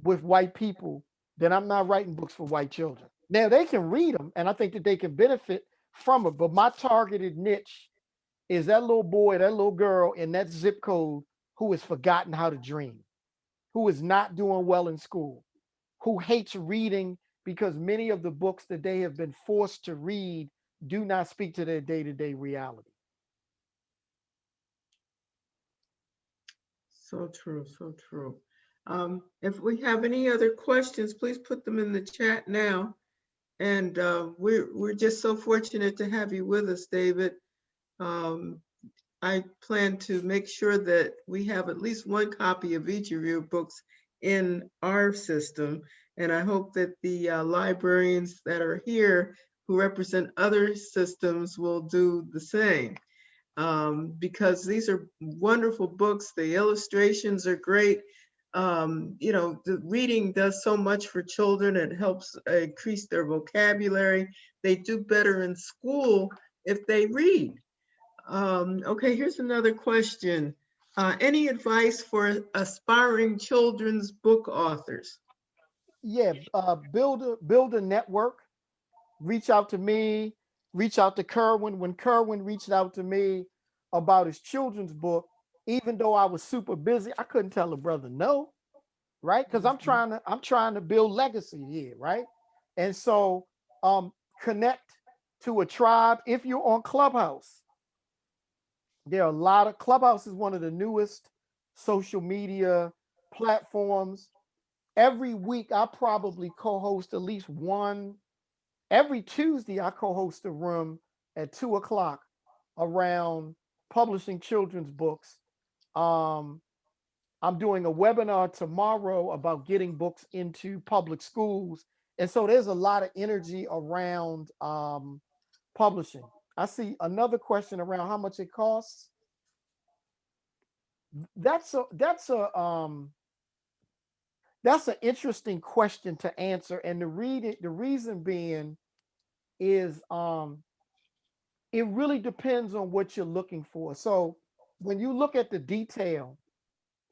with white people that I'm not writing books for white children. Now they can read them and I think that they can benefit from it, but my targeted niche is that little boy, that little girl in that zip code who has forgotten how to dream, who is not doing well in school, who hates reading because many of the books that they have been forced to read do not speak to their day-to-day reality. So true, so true. If we have any other questions, please put them in the chat now. And we're just so fortunate to have you with us, David. I plan to make sure that we have at least one copy of each of your books in our system. And I hope that the librarians that are here who represent other systems will do the same. Because these are wonderful books. The illustrations are great. The reading does so much for children. It helps increase their vocabulary. They do better in school if they read. Okay, here's another question. Any advice for aspiring children's book authors? Yeah, build a network. Reach out to me. Reach out to Kerwin. When Kerwin reached out to me about his children's book, even though I was super busy, I couldn't tell the brother no, right? Because I'm trying to build legacy here, right? And so connect to a tribe. If you're on Clubhouse, there are a lot of Clubhouse is one of the newest social media platforms. Every week I probably co-host at least one. Every Tuesday I co-host a room at 2:00 around publishing children's books. I'm doing a webinar tomorrow about getting books into public schools. And so there's a lot of energy around publishing. I see another question around how much it costs. That's an interesting question to answer. And the reason being is it really depends on what you're looking for. So when you look at the detail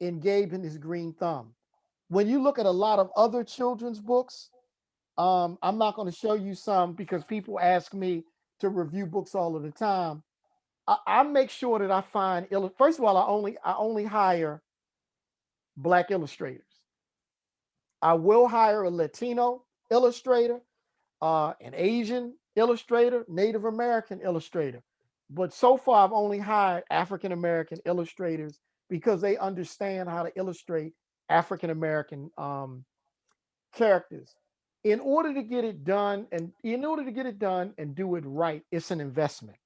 in Gabe and His Green Thumb, when you look at a lot of other children's books, I'm not going to show you some because people ask me to review books all of the time. I make sure that I find, first of all, I only hire Black illustrators. I will hire a Latino illustrator, an Asian illustrator, Native American illustrator. But so far, I've only hired African American illustrators because they understand how to illustrate African American characters. In order to get it done and do it right, it's an investment.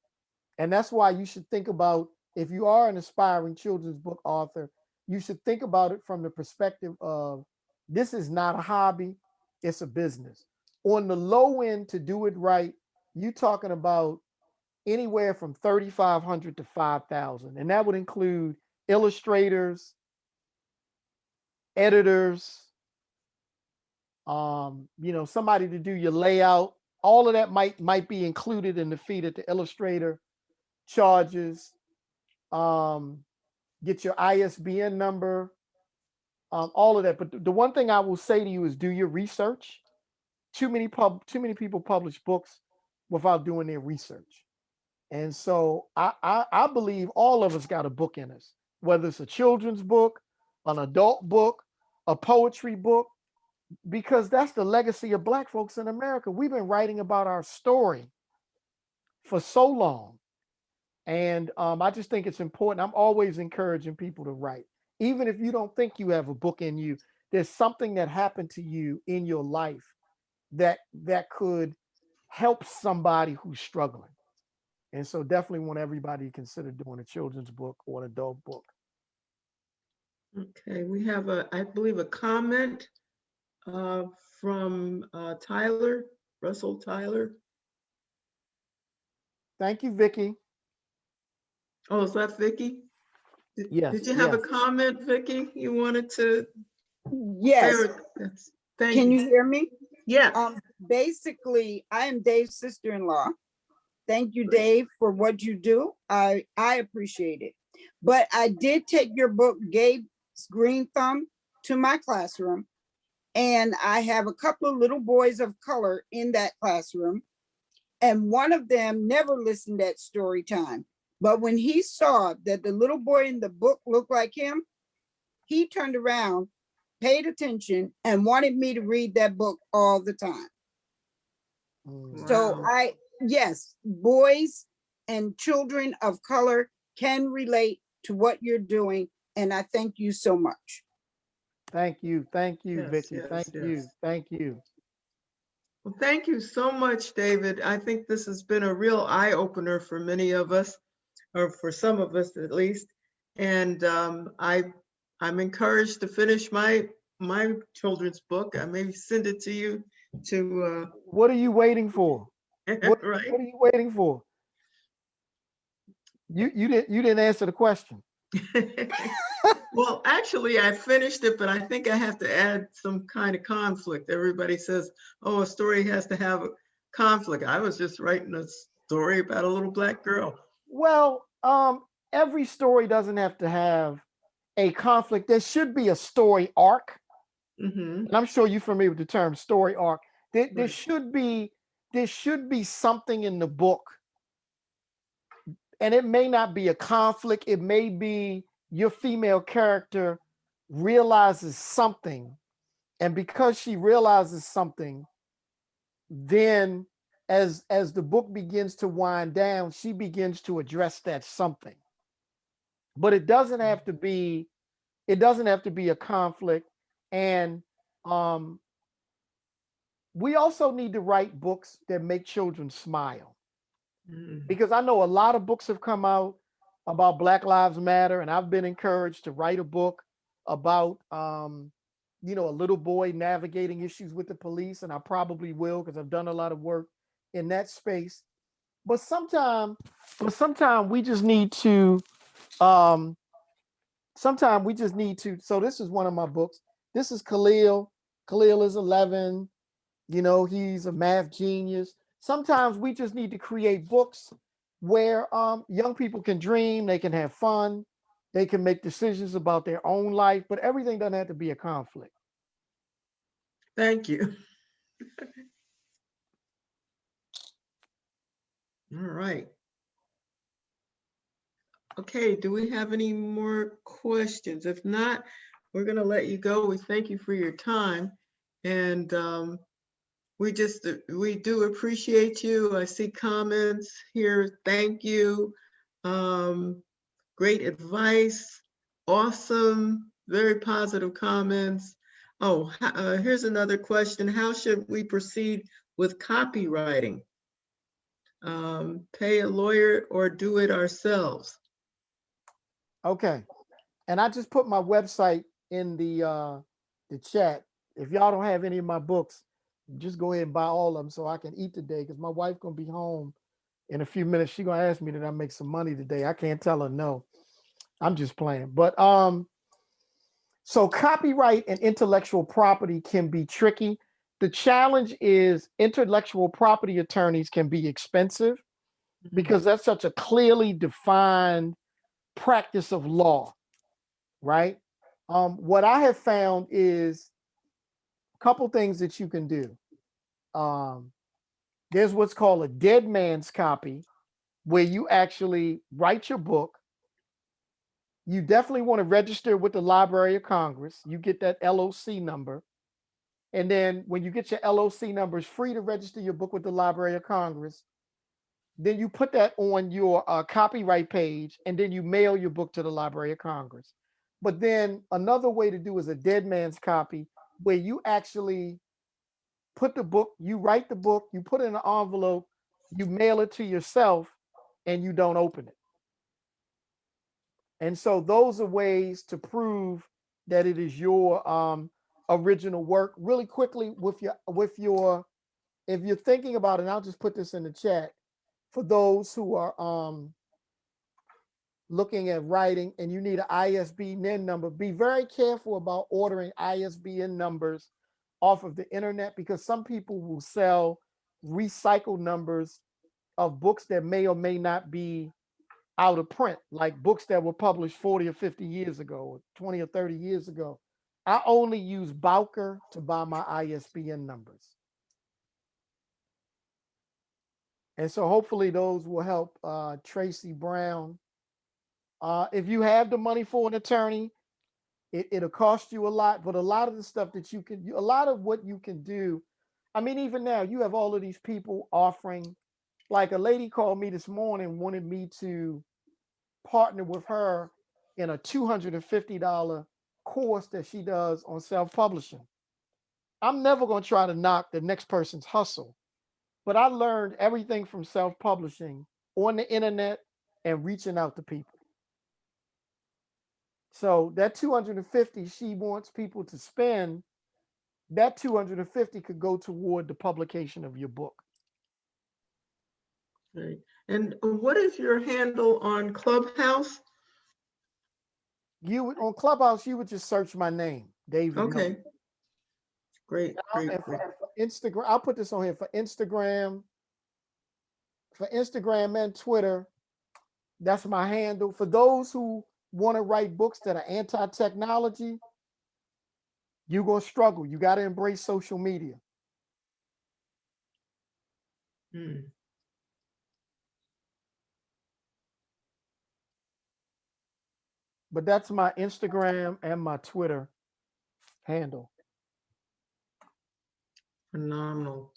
And that's why you should think about, if you are an aspiring children's book author, you should think about it from the perspective of, this is not a hobby, it's a business. On the low end, to do it right, you're talking about anywhere from 3,500 to 5,000. And that would include illustrators, editors, somebody to do your layout. All of that might be included in the fee that the illustrator charges. Get your ISBN number, all of that. But the one thing I will say to you is do your research. Too many people publish books without doing their research. And so I believe all of us got a book in us, whether it's a children's book, an adult book, a poetry book, because that's the legacy of Black folks in America. We've been writing about our story for so long. And I just think it's important. I'm always encouraging people to write. Even if you don't think you have a book in you, there's something that happened to you in your life that could help somebody who's struggling. And so definitely want everybody to consider doing a children's book or an adult book. Okay, we have I believe a comment from Tyler, Russell Tyler. Thank you, Vicki. Oh, is that Vicki? Yes. Did you have a comment, Vicki? You wanted to? Yes. Thank Can you. you hear me? Yeah. Basically, I am Dave's sister-in-law. Thank you, Dave, for what you do. I appreciate it. But I did take your book, Gabe His Green Thumb, to my classroom. And I have a couple of little boys of color in that classroom. And one of them never listened at story time. But when he saw that the little boy in the book looked like him, he turned around, paid attention, and wanted me to read that book all the time. Wow. So yes, boys and children of color can relate to what you're doing. And I thank you so much. Thank you, Yes, Vicki. yes, Thank you. Well, thank you so much, David. I think this has been a real eye-opener for many of us, or for some of us at least. And I'm encouraged to finish my children's book. I may send it to you to. What are you waiting for? Right. What are you waiting for? You didn't answer the question. Well, actually, I finished it, but I think I have to add some kind of conflict. Everybody says, oh, a story has to have a conflict. I was just writing a story about a little black girl. Well, every story doesn't have to have a conflict. There should be a story arc. Hmm. And I'm sure you're familiar with the term story arc. There Right. should be something in the book, and it may not be a conflict. It may be your female character realizes something, and because she realizes something, then as the book begins to wind down, she begins to address that something. But it doesn't have to be a conflict. And we also need to write books that make children smile, Mhm. because I know a lot of books have come out about Black Lives Matter, and I've been encouraged to write a book about a little boy navigating issues with the police, and I probably will, because I've done a lot of work in that space. But sometimes we just need to um so this is one of my books. This is Khalil. Khalil is 11. He's a math genius. Sometimes we just need to create books where young people can dream, they can have fun, they can make decisions about their own life, but everything doesn't have to be a conflict. Thank you. All right. Okay, do we have any more questions? If not, we're going to let you go. We thank you for your time. And we do appreciate you. I see comments here. Thank you. Great advice. Awesome. Very positive comments. Oh, here's another question. How should we proceed with copywriting? Pay a lawyer or do it ourselves? Okay. And I just put my website in the chat. If y'all don't have any of my books, just go ahead and buy all of them so I can eat today, because my wife gonna be home in a few minutes. She gonna ask me that I make some money today. I can't tell her no. I'm just playing. But so copyright and intellectual property can be tricky. The challenge is intellectual property attorneys can be expensive, because that's such a clearly defined practice of law, right? What I have found is a couple things that you can do. There's what's called a dead man's copy, where you actually write your book. You definitely want to register with the Library of Congress. You get that LOC number. And then when you get your LOC number, it's free to register your book with the Library of Congress. Then you put that on your copyright page, and then you mail your book to the Library of Congress. But then another way to do is a dead man's copy, where you actually put the book, you write the book, you put it in an envelope, you mail it to yourself, and you don't open it. And so those are ways to prove that it is your original work. Really quickly, with your if you're thinking about it, and I'll just put this in the chat for those who are looking at writing and you need an ISBN number, be very careful about ordering ISBN numbers off of the internet, because some people will sell recycled numbers of books that may or may not be out of print, like books that were published 40 or 50 years ago, or 20 or 30 years ago. I only use Bowker to buy my ISBN numbers. And so hopefully those will help Tracy Brown. If you have the money for an attorney, it'll cost you a lot, but a lot of the stuff that a lot of what you can do, I mean, even now you have all of these people offering, like a lady called me this morning, wanted me to partner with her in a $250 course that she does on self-publishing. I'm never going to try to knock the next person's hustle, but I learned everything from self-publishing on the internet and reaching out to people. So that 250 she wants people to spend, that 250 could go toward the publication of your book. Right. And what is your handle on Clubhouse? on Clubhouse, you would just search my name, David. Okay. Miller. Great, great, And great. for Instagram, I'll put this on here for Instagram and Twitter. That's my handle. For those who want to write books that are anti-technology, you're going to struggle. You got to embrace social media. Hmm. But that's my Instagram and my Twitter handle. Phenomenal.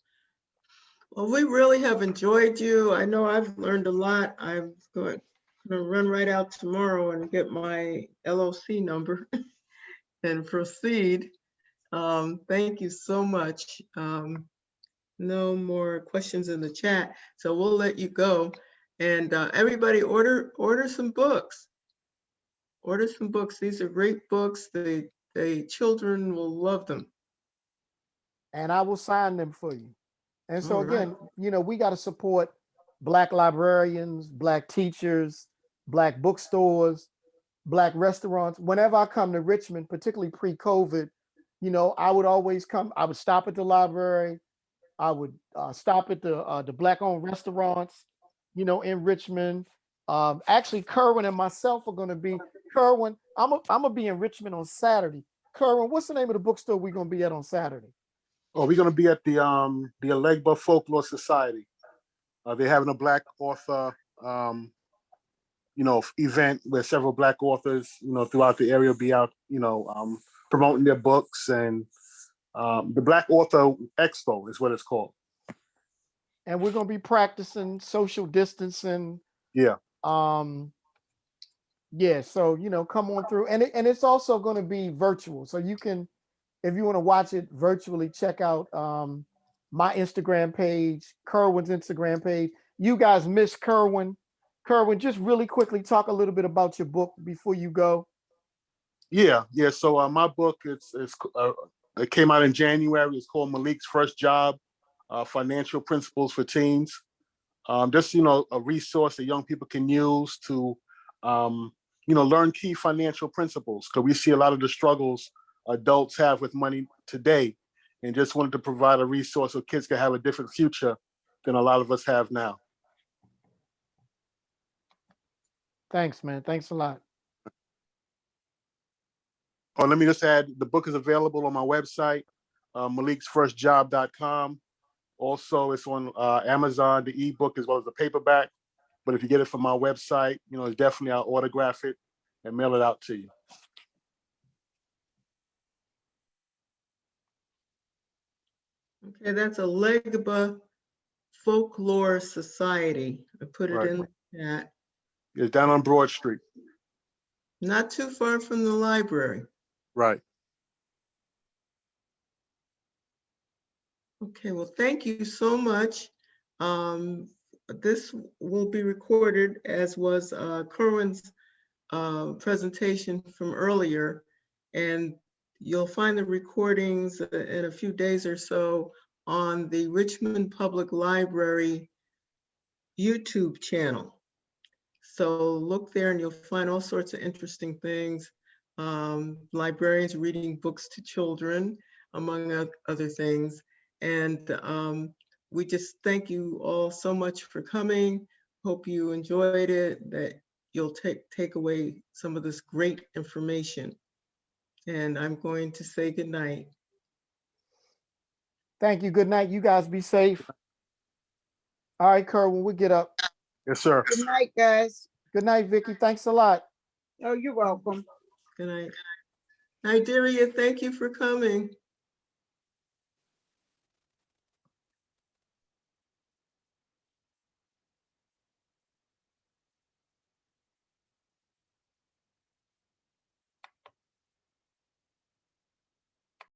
Well, we really have enjoyed you. I know I've learned a lot. I'm going to run right out tomorrow and get my LOC number and proceed. Thank you so much. No more questions in the chat, so we'll let you go. And everybody order some books. Order some books. These are great books. The children will love them. And I will sign them for you. And so All right. again, you know, we got to support Black librarians, Black teachers, Black bookstores, Black restaurants. Whenever I come to Richmond, particularly pre-COVID, you know, I would always come. I would stop at the library. I would stop at the Black-owned restaurants, you know, in Richmond. Actually, Kerwin and myself are going to be. Kerwin, I'm gonna be in Richmond on Saturday. Kerwin, what's the name of the bookstore we're going to be at on Saturday? Oh, we're going to be at the Alegba Folklore Society. They're having a Black author, event where several Black authors, throughout the area will be out, promoting their books, and the Black Author Expo is what it's called. And we're going to be practicing social distancing. Yeah. Yeah. So, come on through. And it's also going to be virtual. So you can, if you want to watch it virtually, check out my Instagram page, Kerwin's Instagram page. You guys miss Kerwin. Kerwin, just really quickly talk a little bit about your book before you go. Yeah. So my book, it came out in January. It's called Malik's First Job, Financial Principles for Teens. Just, a resource that young people can use to, learn key financial principles, because we see a lot of the struggles adults have with money today, and just wanted to provide a resource so kids can have a different future than a lot of us have now. Thanks, man. Thanks a lot. Oh, let me just add, the book is available on my website, maliksfirstjob.com. Also, it's on Amazon, the ebook as well as the paperback. But if you get it from my website, it's definitely, I'll autograph it and mail it out to you. Okay, that's Alegba Folklore Society. I put it Right. in the chat. It's down on Broad Street. Not too far from the library. Right. Okay, well, thank you so much. This will be recorded, as was Kerwin's presentation from earlier, and you'll find the recordings in a few days or so on the Richmond Public Library YouTube channel. So look there and you'll find all sorts of interesting things. Librarians reading books to children, among other things. And we just thank you all so much for coming. Hope you enjoyed it, that you'll take away some of this great information. And I'm going to say good night. Thank you. Good night. You guys be safe. All right, Kerwin, we get up. Yes, sir. Good night, guys. Good night, Vicky. Thanks a lot. Oh, you're welcome. Good night. Nigeria, thank you for coming.